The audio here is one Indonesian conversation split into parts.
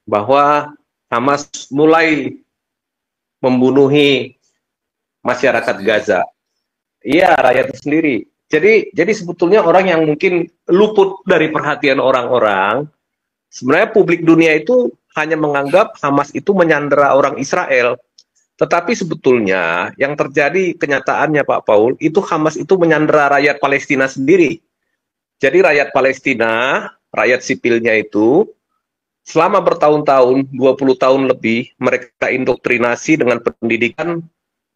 bahwa Hamas mulai membunuhi masyarakat Gaza. Iya, rakyat itu sendiri. Jadi sebetulnya orang yang mungkin luput dari perhatian orang-orang, sebenarnya publik dunia itu hanya menganggap Hamas itu menyandera orang Israel. Tetapi sebetulnya yang terjadi kenyataannya Pak Paul, itu Hamas itu menyandera rakyat Palestina sendiri. Jadi rakyat Palestina, rakyat sipilnya itu selama bertahun-tahun, 20 tahun lebih, mereka indoktrinasi dengan pendidikan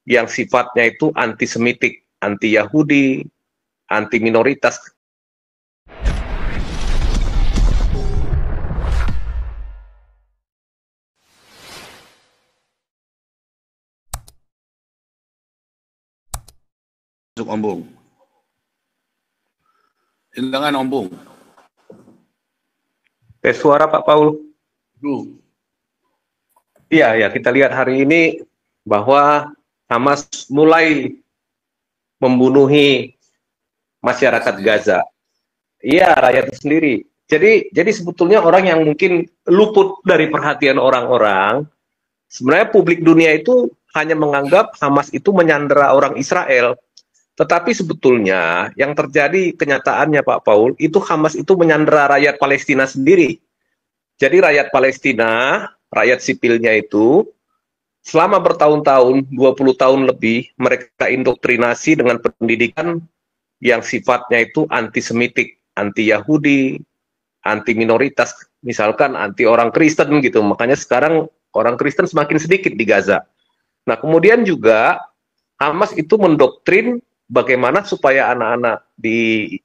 yang sifatnya itu antisemitik, anti Yahudi, anti minoritas. Masuk Ombung. Silakan Ombung. Tes suara Pak Paul. Iya, ya kita lihat hari ini bahwa Hamas mulai membunuhi masyarakat Gaza. Iya, rakyat itu sendiri. Jadi sebetulnya orang yang mungkin luput dari perhatian orang-orang, sebenarnya publik dunia itu hanya menganggap Hamas itu menyandera orang Israel. Tetapi sebetulnya yang terjadi kenyataannya Pak Paul, itu Hamas itu menyandera rakyat Palestina sendiri. Jadi rakyat Palestina, rakyat sipilnya itu selama bertahun-tahun, 20 tahun lebih, mereka indoktrinasi dengan pendidikan yang sifatnya itu antisemitik, anti Yahudi, anti minoritas, misalkan anti orang Kristen gitu. Makanya sekarang orang Kristen semakin sedikit di Gaza. Nah, kemudian juga Hamas itu mendoktrin bagaimana supaya anak-anak di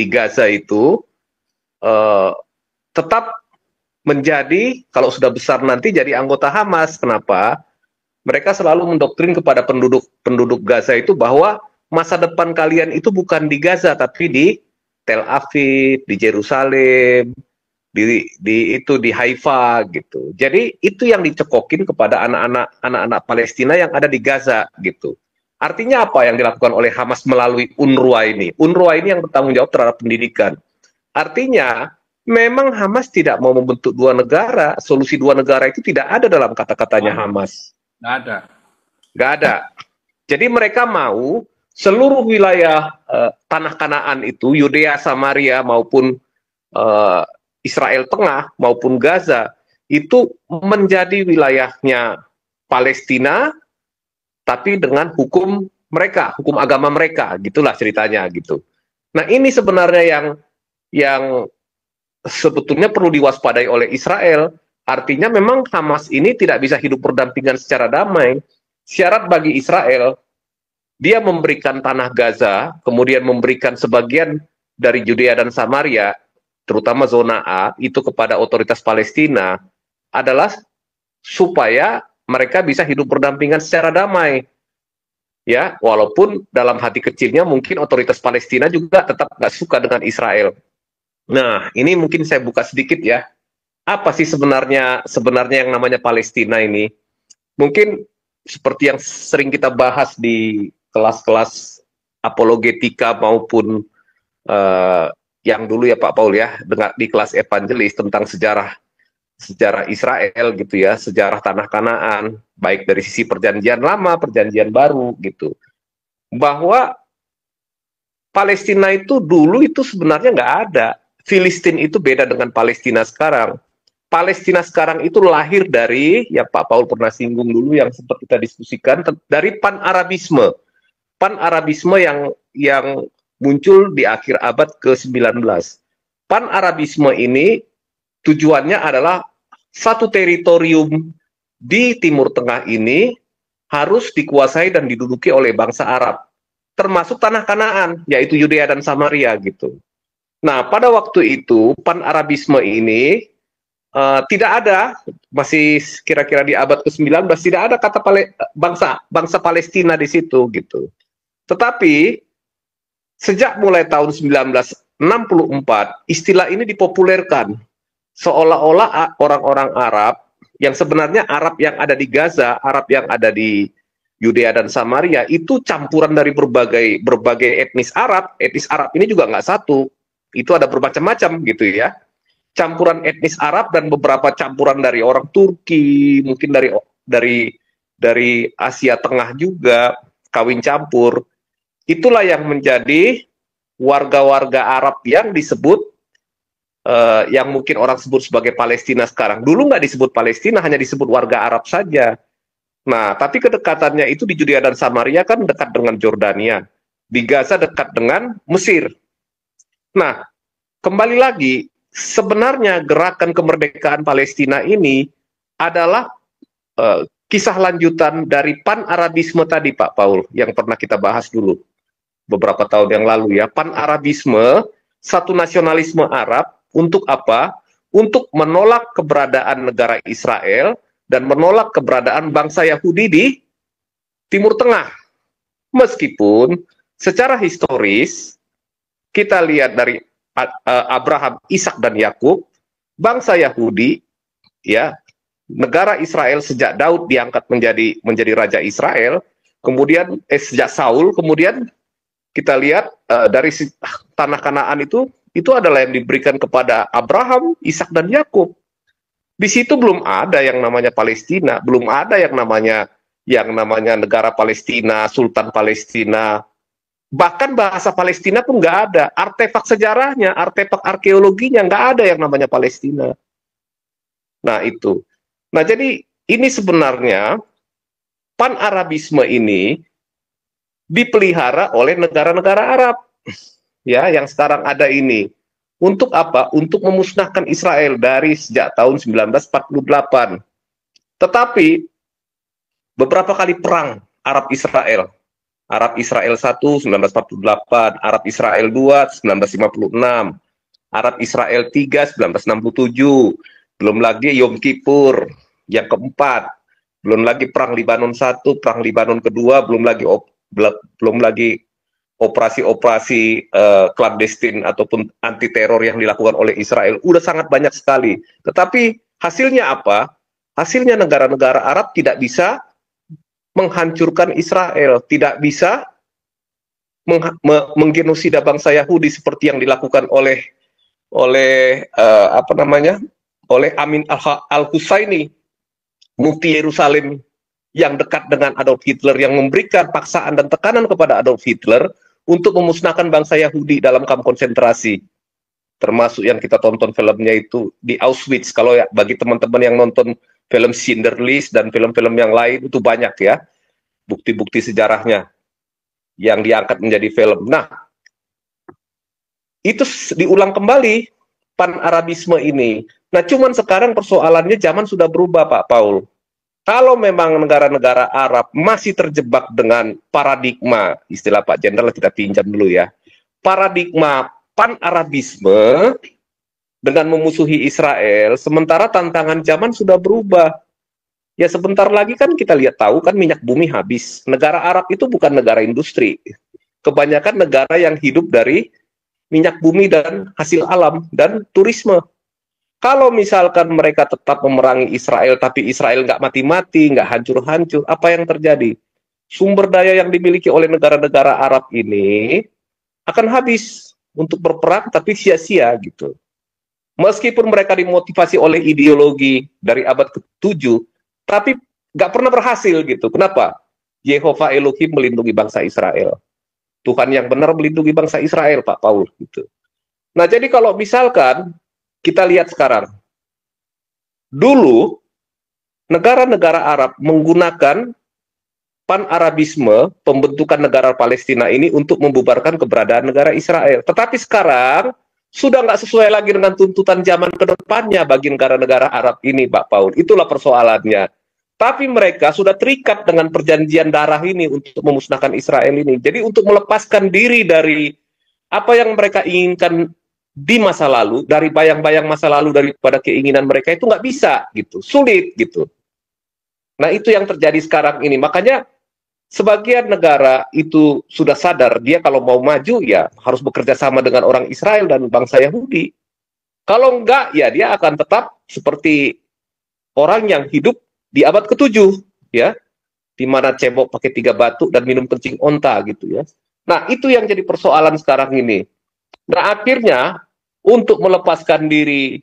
Gaza itu tetap menjadi, kalau sudah besar nanti jadi anggota Hamas. Kenapa? Mereka selalu mendoktrin kepada penduduk Gaza itu bahwa masa depan kalian itu bukan di Gaza, tapi di Tel Aviv, di Yerusalem, di Haifa gitu. Jadi itu yang dicekokin kepada anak-anak Palestina yang ada di Gaza gitu. Artinya apa yang dilakukan oleh Hamas melalui UNRWA ini? UNRWA ini yang bertanggung jawab terhadap pendidikan. Artinya memang Hamas tidak mau membentuk dua negara, solusi dua negara itu tidak ada dalam kata-katanya Hamas. Nggak ada. Nggak ada. Jadi mereka mau seluruh wilayah tanah Kanaan itu, Yudea, Samaria maupun Israel Tengah maupun Gaza, itu menjadi wilayahnya Palestina, tapi dengan hukum mereka, hukum agama mereka, gitulah ceritanya gitu. Nah ini sebenarnya yang sebetulnya perlu diwaspadai oleh Israel. Artinya memang Hamas ini tidak bisa hidup berdampingan secara damai. Syarat bagi Israel, dia memberikan tanah Gaza, kemudian memberikan sebagian dari Yudea dan Samaria, terutama zona A, itu kepada otoritas Palestina, adalah supaya mereka bisa hidup berdampingan secara damai. Ya, walaupun dalam hati kecilnya mungkin otoritas Palestina juga tetap nggak suka dengan Israel. Nah, ini mungkin saya buka sedikit ya. Apa sih sebenarnya yang namanya Palestina ini? Mungkin seperti yang sering kita bahas di kelas-kelas apologetika maupun yang dulu ya Pak Paul ya, di kelas evangelis tentang sejarah Israel gitu ya, sejarah tanah Kanaan, baik dari sisi perjanjian lama, perjanjian baru gitu. Bahwa Palestina itu dulu itu sebenarnya nggak ada. Filistin itu beda dengan Palestina sekarang. Palestina sekarang itu lahir dari, ya Pak Paul pernah singgung dulu yang sempat kita diskusikan, dari Pan-Arabisme. Pan-Arabisme yang muncul di akhir abad ke-19. Pan-Arabisme ini tujuannya adalah satu teritorium di Timur Tengah ini harus dikuasai dan diduduki oleh bangsa Arab, termasuk tanah Kanaan, yaitu Yudea dan Samaria gitu. Nah, pada waktu itu Pan-Arabisme ini tidak ada, masih kira-kira di abad ke-19, tidak ada kata bangsa Palestina di situ gitu. Tetapi sejak mulai tahun 1964 istilah ini dipopulerkan, seolah-olah orang-orang Arab yang sebenarnya Arab yang ada di Gaza, Arab yang ada di Yudea dan Samaria itu campuran dari berbagai etnis Arab. Etnis Arab ini juga nggak satu, itu ada bermacam-macam gitu ya. campuran etnis Arab dan beberapa campuran dari orang Turki, mungkin dari Asia Tengah juga, kawin campur. Itulah yang menjadi warga-warga Arab yang disebut yang mungkin orang sebut sebagai Palestina sekarang. Dulu nggak disebut Palestina, hanya disebut warga Arab saja. Nah, tapi kedekatannya itu di Judea dan Samaria kan dekat dengan Jordania. Di Gaza dekat dengan Mesir. Nah, kembali lagi, sebenarnya gerakan kemerdekaan Palestina ini adalah kisah lanjutan dari pan-Arabisme tadi, Pak Paul, yang pernah kita bahas dulu beberapa tahun yang lalu ya. Pan-Arabisme, satu nasionalisme Arab, untuk apa? Untuk menolak keberadaan negara Israel dan menolak keberadaan bangsa Yahudi di Timur Tengah. Meskipun secara historis, kita lihat dari Abraham, Ishak dan Yakub, bangsa Yahudi, ya, negara Israel sejak Daud diangkat menjadi raja Israel, kemudian sejak Saul, kemudian kita lihat dari tanah Kanaan itu adalah yang diberikan kepada Abraham, Ishak dan Yakub. Di situ belum ada yang namanya Palestina, belum ada yang namanya negara Palestina, Sultan Palestina. Bahkan bahasa Palestina pun nggak ada. Artefak sejarahnya, artefak arkeologinya nggak ada yang namanya Palestina. Nah itu. Nah jadi ini sebenarnya pan-Arabisme ini dipelihara oleh negara-negara Arab. Ya, yang sekarang ada ini. Untuk apa? Untuk memusnahkan Israel dari sejak tahun 1948. Tetapi beberapa kali perang Arab-Israel. Arab-Israel 1, 1948, Arab-Israel 2, 1956, Arab-Israel 3, 1967, belum lagi Yom Kippur yang keempat, belum lagi Perang Libanon 1, Perang Libanon kedua, belum lagi operasi-operasi klandestin ataupun anti teror yang dilakukan oleh Israel. Udah sangat banyak sekali. Tetapi hasilnya apa? Hasilnya negara-negara Arab tidak bisa menghancurkan Israel, tidak bisa menggenosida bangsa Yahudi seperti yang dilakukan oleh oleh Amin al-Husaini, mufti Yerusalem yang dekat dengan Adolf Hitler, yang memberikan paksaan dan tekanan kepada Adolf Hitler untuk memusnahkan bangsa Yahudi dalam kamp konsentrasi. Termasuk yang kita tonton filmnya itu di Auschwitz. Kalau ya, bagi teman-teman yang nonton film Schindler's List dan film-film yang lain itu banyak ya bukti-bukti sejarahnya yang diangkat menjadi film. Nah, itu diulang kembali pan-Arabisme ini. Nah, cuman sekarang persoalannya zaman sudah berubah, Pak Paul. Kalau memang negara-negara Arab masih terjebak dengan paradigma, istilah Pak Jenderal kita pinjam dulu ya, paradigma pan-Arabisme dengan memusuhi Israel, sementara tantangan zaman sudah berubah. Ya sebentar lagi kan kita lihat tahu kan minyak bumi habis. Negara Arab itu bukan negara industri. Kebanyakan negara yang hidup dari minyak bumi dan hasil alam dan turisme. Kalau misalkan mereka tetap memerangi Israel, tapi Israel nggak mati-mati, nggak hancur-hancur, apa yang terjadi? Sumber daya yang dimiliki oleh negara-negara Arab ini akan habis untuk berperang, tapi sia-sia gitu. Meskipun mereka dimotivasi oleh ideologi dari abad ke-7, tapi nggak pernah berhasil gitu. Kenapa? Yehova Elohim melindungi bangsa Israel. Tuhan yang benar melindungi bangsa Israel, Pak Paul. Gitu. Nah, jadi kalau misalkan kita lihat sekarang, dulu negara-negara Arab menggunakan pan-Arabisme, pembentukan negara Palestina ini untuk membubarkan keberadaan negara Israel. Tetapi sekarang sudah nggak sesuai lagi dengan tuntutan zaman ke depannya bagi negara-negara Arab ini, Pak Paul. Itulah persoalannya. Tapi mereka sudah terikat dengan perjanjian darah ini untuk memusnahkan Israel ini. Jadi untuk melepaskan diri dari apa yang mereka inginkan di masa lalu, dari bayang-bayang masa lalu daripada keinginan mereka itu nggak bisa, gitu, sulit, gitu. Nah itu yang terjadi sekarang ini. Makanya sebagian negara itu sudah sadar dia kalau mau maju ya harus bekerja sama dengan orang Israel dan bangsa Yahudi. Kalau enggak ya dia akan tetap seperti orang yang hidup di abad ke-7 ya, di mana cebok pakai 3 batu dan minum kencing onta gitu ya. Nah, itu yang jadi persoalan sekarang ini. Nah, akhirnya untuk melepaskan diri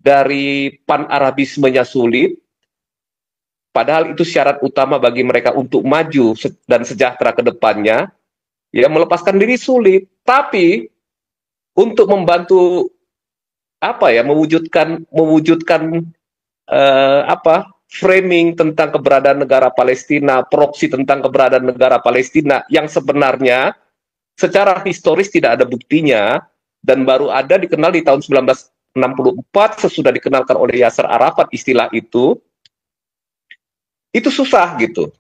dari pan-Arabismenya sulit, padahal itu syarat utama bagi mereka untuk maju dan sejahtera ke depannya, ya melepaskan diri sulit. Tapi untuk membantu mewujudkan framing tentang keberadaan negara Palestina, proksi tentang keberadaan negara Palestina yang sebenarnya secara historis tidak ada buktinya dan baru ada dikenal di tahun 1964 sesudah dikenalkan oleh Yasser Arafat istilah itu susah gitu.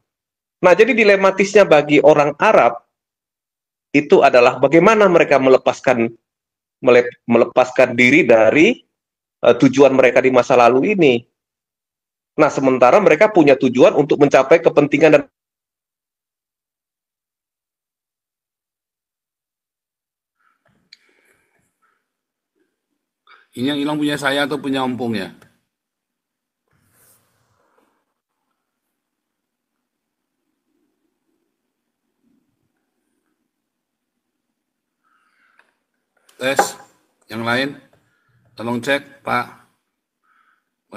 Nah, jadi dilematisnya bagi orang Arab itu adalah bagaimana mereka melepaskan diri dari tujuan mereka di masa lalu ini. Nah, sementara mereka punya tujuan untuk mencapai kepentingan dan Ini yang hilang punya saya atau punya Ompong ya? Tes, yang lain, tolong cek Pak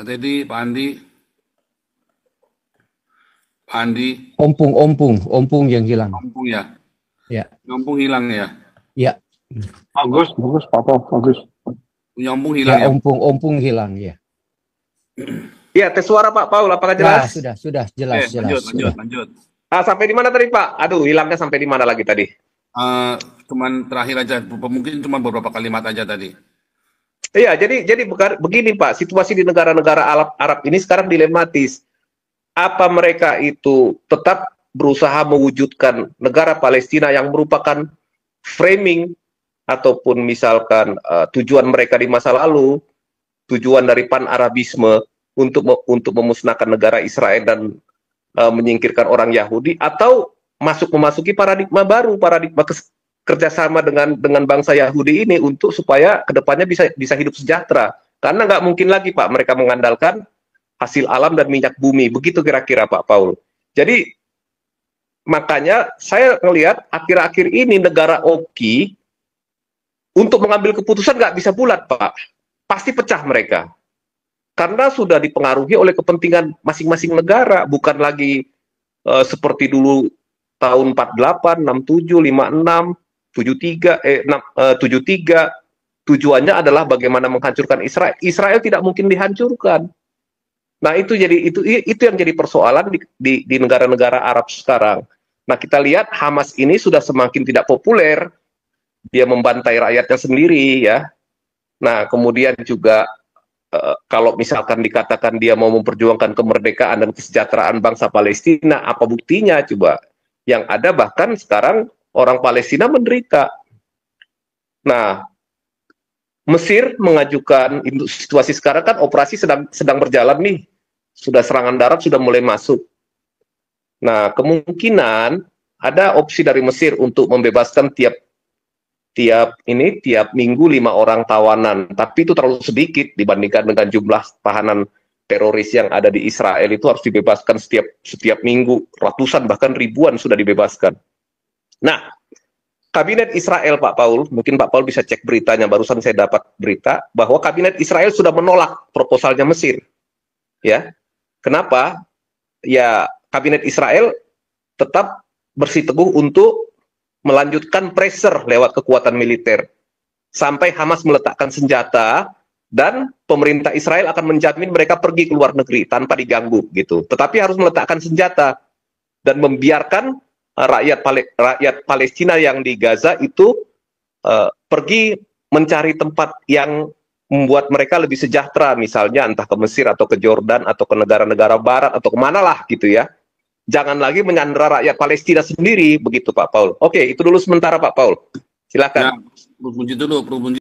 Teddy, Pak Andi. Pak Andi. Ompong yang hilang. Ompong ya? Ya. Ompong hilang ya? Ya. Bagus, bagus. Punya Ompong hilang Ya, ya? Ompong hilang ya. ya tes suara Pak Paul, apakah jelas? Ya, sudah jelas. Lanjut. Sampai di mana tadi Pak? Aduh, hilangnya sampai di mana lagi tadi? Cuman terakhir aja, mungkin cuma beberapa kalimat aja tadi. Iya, jadi begini Pak, situasi di negara-negara Arab ini sekarang dilematis. Apa mereka itu tetap berusaha mewujudkan negara Palestina yang merupakan framing ataupun misalkan tujuan mereka di masa lalu, tujuan dari pan-Arabisme untuk memusnahkan negara Israel dan menyingkirkan orang Yahudi, atau memasuki paradigma baru, paradigma kerjasama dengan bangsa Yahudi ini untuk supaya kedepannya bisa hidup sejahtera. Karena nggak mungkin lagi Pak mereka mengandalkan hasil alam dan minyak bumi, begitu kira-kira Pak Paul. Jadi makanya saya melihat akhir-akhir ini negara oki untuk mengambil keputusan nggak bisa bulat Pak, pasti pecah mereka. Karena sudah dipengaruhi oleh kepentingan masing-masing negara, bukan lagi seperti dulu tahun 48, 67, 56, 73, tujuannya adalah bagaimana menghancurkan Israel. Israel tidak mungkin dihancurkan. Nah, itu yang jadi persoalan di negara-negara Arab sekarang. Nah, kita lihat Hamas ini sudah semakin tidak populer. Dia membantai rakyatnya sendiri ya. Nah, kemudian juga kalau misalkan dikatakan dia mau memperjuangkan kemerdekaan dan kesejahteraan bangsa Palestina, apa buktinya coba? Yang ada bahkan sekarang orang Palestina menderita. Nah, Mesir mengajukan situasi sekarang kan operasi sedang berjalan nih, sudah serangan darat sudah mulai masuk. Nah, kemungkinan ada opsi dari Mesir untuk membebaskan tiap minggu 5 orang tawanan, tapi itu terlalu sedikit dibandingkan dengan jumlah tahanan teroris yang ada di Israel. Itu harus dibebaskan setiap minggu, ratusan bahkan ribuan sudah dibebaskan. Nah, kabinet Israel Pak Paul, mungkin Pak Paul bisa cek beritanya, barusan saya dapat berita bahwa kabinet Israel sudah menolak proposalnya Mesir. Ya. Kenapa? Ya, kabinet Israel tetap bersiteguh untuk melanjutkan pressure lewat kekuatan militer sampai Hamas meletakkan senjata dan pemerintah Israel akan menjamin mereka pergi ke luar negeri tanpa diganggu gitu. Tetapi harus meletakkan senjata dan membiarkan rakyat Palestina yang di Gaza itu pergi mencari tempat yang membuat mereka lebih sejahtera, misalnya entah ke Mesir atau ke Jordan atau ke negara-negara barat atau kemana lah gitu ya. Jangan lagi menyandera rakyat Palestina sendiri, begitu Pak Paul. Oke, itu dulu sementara Pak Paul. Silakan. Ya, Prof. Munji